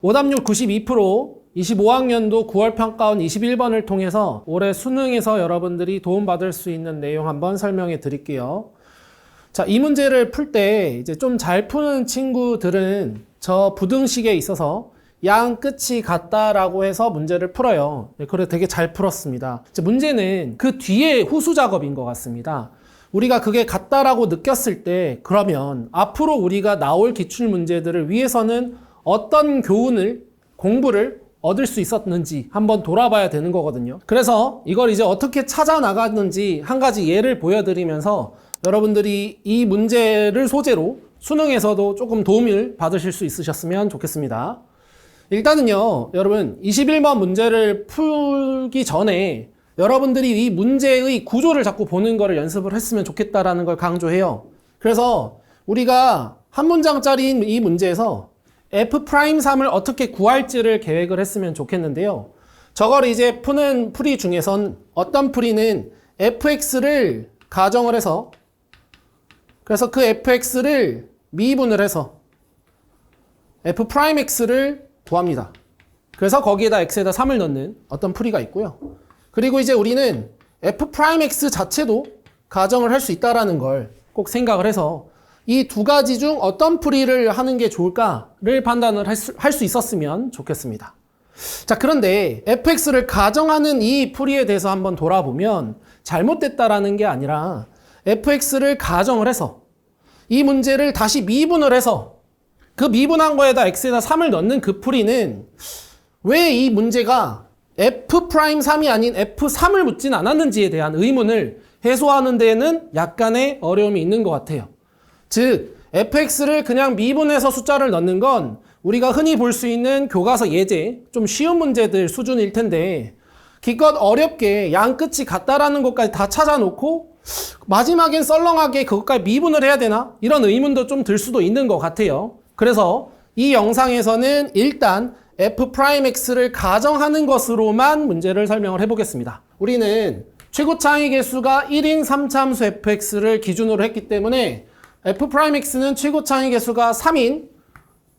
오답률 92%, 25학년도 9월 평가원 21번을 통해서 올해 수능에서 여러분들이 도움받을 수 있는 내용 한번 설명해 드릴게요. 자, 이 문제를 풀 때 이제 좀 잘 푸는 친구들은 저 부등식에 있어서 양 끝이 같다라고 해서 문제를 풀어요. 네, 그래 되게 잘 풀었습니다. 이제 문제는 그 뒤에 후수 작업인 것 같습니다. 우리가 그게 같다라고 느꼈을 때 그러면 앞으로 우리가 나올 기출 문제들을 위해서는 어떤 교훈을, 공부를 얻을 수 있었는지 한번 돌아봐야 되는 거거든요. 그래서 이걸 이제 어떻게 찾아 나갔는지 한 가지 예를 보여드리면서 여러분들이 이 문제를 소재로 수능에서도 조금 도움을 받으실 수 있으셨으면 좋겠습니다. 일단은요, 여러분 21번 문제를 풀기 전에 여러분들이 이 문제의 구조를 자꾸 보는 거를 연습을 했으면 좋겠다라는 걸 강조해요. 그래서 우리가 한 문장짜리 이 문제에서 F'S을 어떻게 구할지를 계획을 했으면 좋겠는데요. 저걸 이제 푸는 풀이 중에선 어떤 풀이는 fx를 가정을 해서 그래서 그 fx를 미분을 해서 F'X를 구합니다. 그래서 거기에다 x에다 3을 넣는 어떤 풀이가 있고요. 그리고 이제 우리는 F'X 자체도 가정을 할 수 있다는 걸 꼭 생각을 해서 이 두 가지 중 어떤 풀이를 하는 게 좋을까를 판단을 할 수 있었으면 좋겠습니다. 자, 그런데 fx를 가정하는 이 풀이에 대해서 한번 돌아보면 잘못됐다라는 게 아니라 fx를 가정을 해서 이 문제를 다시 미분을 해서 그 미분한 거에다 x에다 3을 넣는 그 풀이는 왜 이 문제가 F'S이 아닌 F3을 묻진 않았는지에 대한 의문을 해소하는 데에는 약간의 어려움이 있는 것 같아요. 즉, fx를 그냥 미분해서 숫자를 넣는 건 우리가 흔히 볼 수 있는 교과서 예제, 좀 쉬운 문제들 수준일 텐데 기껏 어렵게 양 끝이 같다라는 것까지 다 찾아놓고 마지막엔 썰렁하게 그것까지 미분을 해야 되나? 이런 의문도 좀 들 수도 있는 것 같아요. 그래서 이 영상에서는 일단 F'X를 가정하는 것으로만 문제를 설명을 해보겠습니다. 우리는 최고차의 개수가 1인 3차함수 fx를 기준으로 했기 때문에 F'X는 최고차의 개수가 3인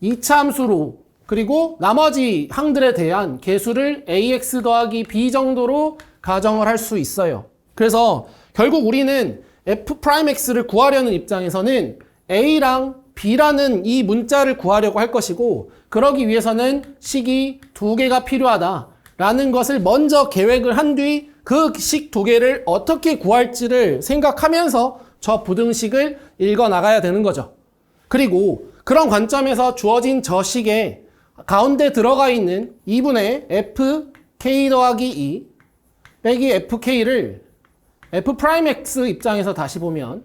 2차함수로 그리고 나머지 항들에 대한 개수를 ax 더하기 b 정도로 가정을 할 수 있어요. 그래서 결국 우리는 F'X를 구하려는 입장에서는 a랑 b라는 이 문자를 구하려고 할 것이고 그러기 위해서는 식이 두 개가 필요하다라는 것을 먼저 계획을 한 뒤 그 식 두 개를 어떻게 구할지를 생각하면서 저 부등식을 읽어 나가야 되는 거죠. 그리고 그런 관점에서 주어진 저 식에 가운데 들어가 있는 2분의 fk 더하기 2 빼기 fk를 F'X 입장에서 다시 보면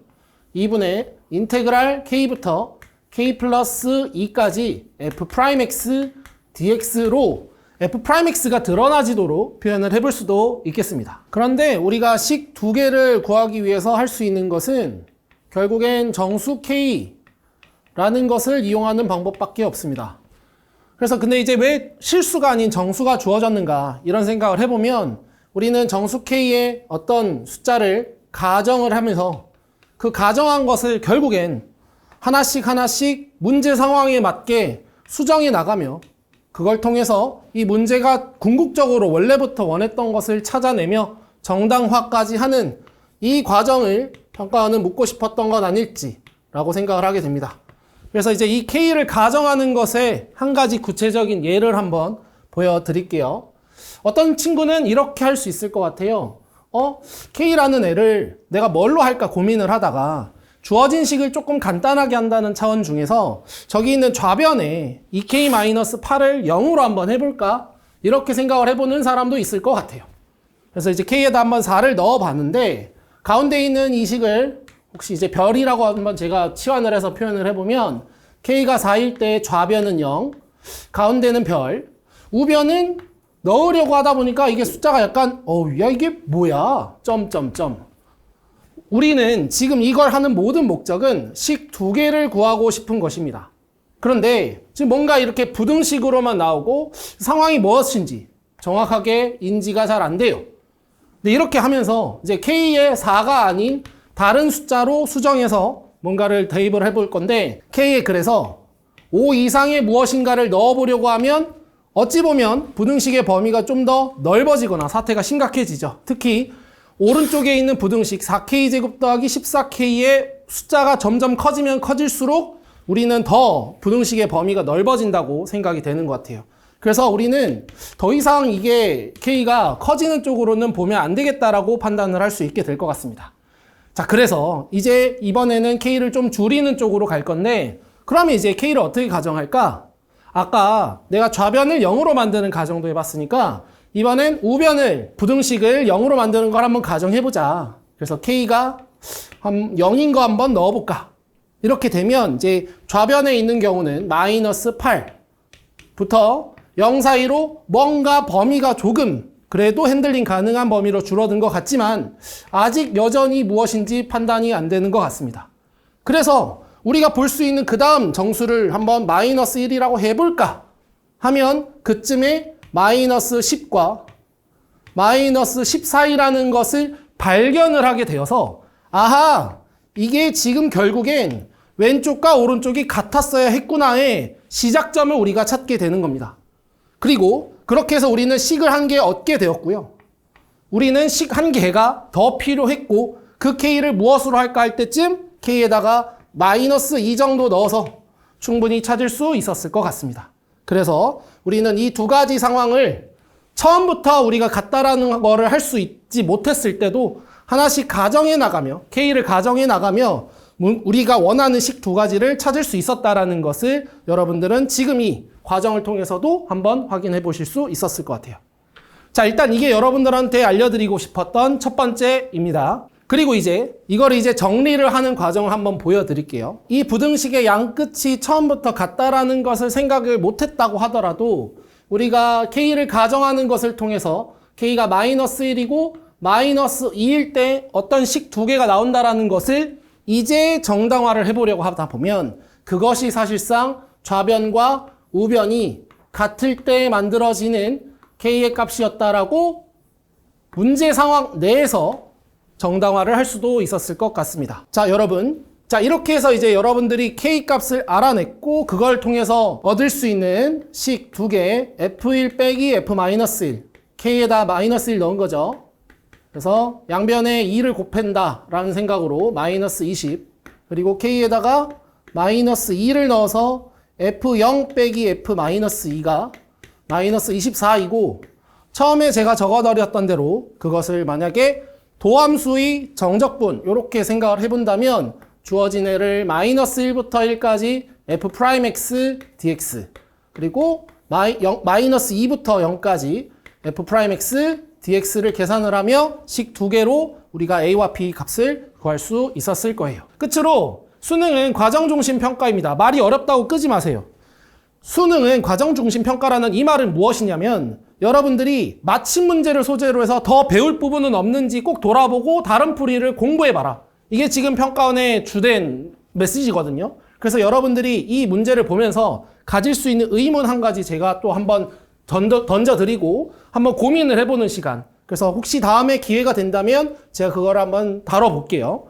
2분의 인테그랄 k부터 k 플러스 2까지 F'X dx로 F'X가 드러나지도록 표현을 해볼 수도 있겠습니다. 그런데 우리가 식 두 개를 구하기 위해서 할 수 있는 것은 결국엔 정수 k라는 것을 이용하는 방법밖에 없습니다. 그래서 근데 이제 왜 실수가 아닌 정수가 주어졌는가 이런 생각을 해보면 우리는 정수 k의 어떤 숫자를 가정을 하면서 그 가정한 것을 결국엔 하나씩 문제 상황에 맞게 수정해 나가며 그걸 통해서 이 문제가 궁극적으로 원래부터 원했던 것을 찾아내며 정당화까지 하는 이 과정을 평가원은 묻고 싶었던 건 아닐지라고 생각을 하게 됩니다. 그래서 이제 이 K를 가정하는 것의 한 가지 구체적인 예를 한번 보여드릴게요. 어떤 친구는 이렇게 할 수 있을 것 같아요. K라는 애를 내가 뭘로 할까 고민을 하다가 주어진 식을 조금 간단하게 한다는 차원 중에서 저기 있는 좌변에 2k-8을 0으로 한번 해볼까? 이렇게 생각을 해보는 사람도 있을 것 같아요. 그래서 이제 k에다 한번 4를 넣어봤는데 가운데 있는 이 식을 혹시 이제 별이라고 한번 제가 치환을 해서 표현을 해보면 k가 4일 때 좌변은 0, 가운데는 별, 우변은 넣으려고 하다 보니까 이게 숫자가 약간 야 이게 뭐야? 점점점. 우리는 지금 이걸 하는 모든 목적은 식 두 개를 구하고 싶은 것입니다. 그런데 지금 뭔가 이렇게 부등식으로만 나오고 상황이 무엇인지 정확하게 인지가 잘 안 돼요. 근데 이렇게 하면서 이제 K의 4가 아닌 다른 숫자로 수정해서 뭔가를 대입을 해볼 건데 K에 그래서 5 이상의 무엇인가를 넣어보려고 하면 어찌 보면 부등식의 범위가 좀 더 넓어지거나 사태가 심각해지죠. 특히 오른쪽에 있는 부등식 4k제곱 더하기 14k의 숫자가 점점 커지면 커질수록 우리는 더 부등식의 범위가 넓어진다고 생각이 되는 것 같아요. 그래서 우리는 더 이상 이게 k가 커지는 쪽으로는 보면 안 되겠다라고 판단을 할 수 있게 될 것 같습니다. 자, 그래서 이제 이번에는 k를 좀 줄이는 쪽으로 갈 건데, 그러면 이제 k를 어떻게 가정할까? 아까 내가 좌변을 0으로 만드는 가정도 해봤으니까 이번엔 우변을 부등식을 0으로 만드는 걸 한번 가정해보자. 그래서 k가 한 0인 거 한번 넣어볼까? 이렇게 되면 이제 좌변에 있는 경우는 마이너스 8부터 0 사이로 뭔가 범위가 조금 그래도 핸들링 가능한 범위로 줄어든 것 같지만 아직 여전히 무엇인지 판단이 안 되는 것 같습니다. 그래서 우리가 볼 수 있는 그 다음 정수를 한번 마이너스 1이라고 해볼까 하면 그쯤에 마이너스 10과 마이너스 10 사이라는 것을 발견을 하게 되어서 아하, 이게 지금 결국엔 왼쪽과 오른쪽이 같았어야 했구나의 시작점을 우리가 찾게 되는 겁니다. 그리고 그렇게 해서 우리는 식을 한 개 얻게 되었고요. 우리는 식 한 개가 더 필요했고 그 k를 무엇으로 할까 할 때쯤 k에다가 마이너스 2 정도 넣어서 충분히 찾을 수 있었을 것 같습니다. 그래서 우리는 이 두 가지 상황을 처음부터 우리가 같다라는 거를 할 수 있지 못했을 때도 하나씩 가정해 나가며 k를 가정해 나가며 우리가 원하는 식 두 가지를 찾을 수 있었다라는 것을 여러분들은 지금 이 과정을 통해서도 한번 확인해 보실 수 있었을 것 같아요. 자, 일단 이게 여러분들한테 알려드리고 싶었던 첫 번째입니다. 그리고 이제 이걸 이제 정리를 하는 과정을 한번 보여드릴게요. 이 부등식의 양끝이 처음부터 같다라는 것을 생각을 못했다고 하더라도 우리가 k를 가정하는 것을 통해서 k가 마이너스 1이고 마이너스 2일 때 어떤 식 두 개가 나온다라는 것을 이제 정당화를 해보려고 하다 보면 그것이 사실상 좌변과 우변이 같을 때 만들어지는 k의 값이었다라고 문제 상황 내에서 정당화를 할 수도 있었을 것 같습니다. 자, 여러분. 자, 이렇게 해서 이제 여러분들이 k 값을 알아냈고 그걸 통해서 얻을 수 있는 식 두 개, f1 빼기 f-1, k에다 마이너스 1 넣은 거죠. 그래서 양변에 2를 곱한다 라는 생각으로 마이너스 20, 그리고 k에다가 마이너스 2를 넣어서 f0 빼기 f-2가 마이너스 24이고 처음에 제가 적어드렸던 대로 그것을 만약에 도함수의 정적분 이렇게 생각을 해본다면 주어진 애를 마이너스 1부터 1까지 f'x dx 그리고 마이너스 2부터 0까지 f'x dx를 계산을 하며 식 두 개로 우리가 a와 b 값을 구할 수 있었을 거예요. 끝으로 수능은 과정중심 평가입니다. 말이 어렵다고 끄지 마세요. 수능은 과정중심 평가라는 이 말은 무엇이냐면 여러분들이 맞힌 문제를 소재로 해서 더 배울 부분은 없는지 꼭 돌아보고 다른 풀이를 공부해봐라. 이게 지금 평가원의 주된 메시지거든요. 그래서 여러분들이 이 문제를 보면서 가질 수 있는 의문 한 가지 제가 또 한번 던져드리고 한번 고민을 해보는 시간. 그래서 혹시 다음에 기회가 된다면 제가 그걸 한번 다뤄볼게요.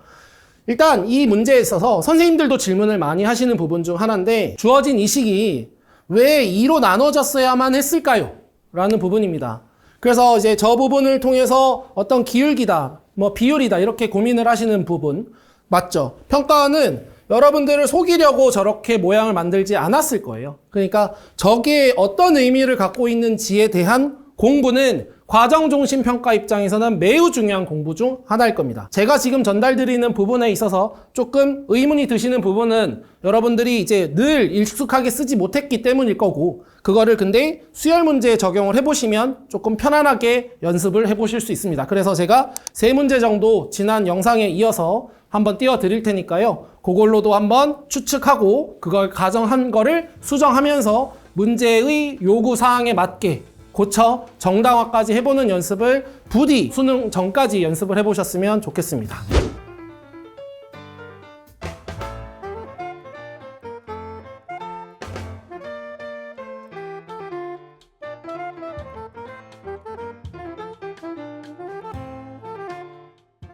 일단 이 문제에 있어서 선생님들도 질문을 많이 하시는 부분 중 하나인데 주어진 이 식이 왜 2로 나눠졌어야만 했을까요? 라는 부분입니다. 그래서 이제 저 부분을 통해서 어떤 기울기다, 뭐 비율이다 이렇게 고민을 하시는 부분 맞죠? 평가원은 여러분들을 속이려고 저렇게 모양을 만들지 않았을 거예요. 그러니까 저게 어떤 의미를 갖고 있는지에 대한 공부는 과정중심 평가 입장에서는 매우 중요한 공부 중 하나일 겁니다. 제가 지금 전달드리는 부분에 있어서 조금 의문이 드시는 부분은 여러분들이 이제 늘 익숙하게 쓰지 못했기 때문일 거고 그거를 근데 수열 문제에 적용을 해보시면 조금 편안하게 연습을 해보실 수 있습니다. 그래서 제가 3문제 정도 지난 영상에 이어서 한번 띄워드릴 테니까요. 그걸로도 한번 추측하고 그걸 가정한 거를 수정하면서 문제의 요구사항에 맞게 고쳐 정당화까지 해보는 연습을 부디 수능 전까지 연습을 해보셨으면 좋겠습니다.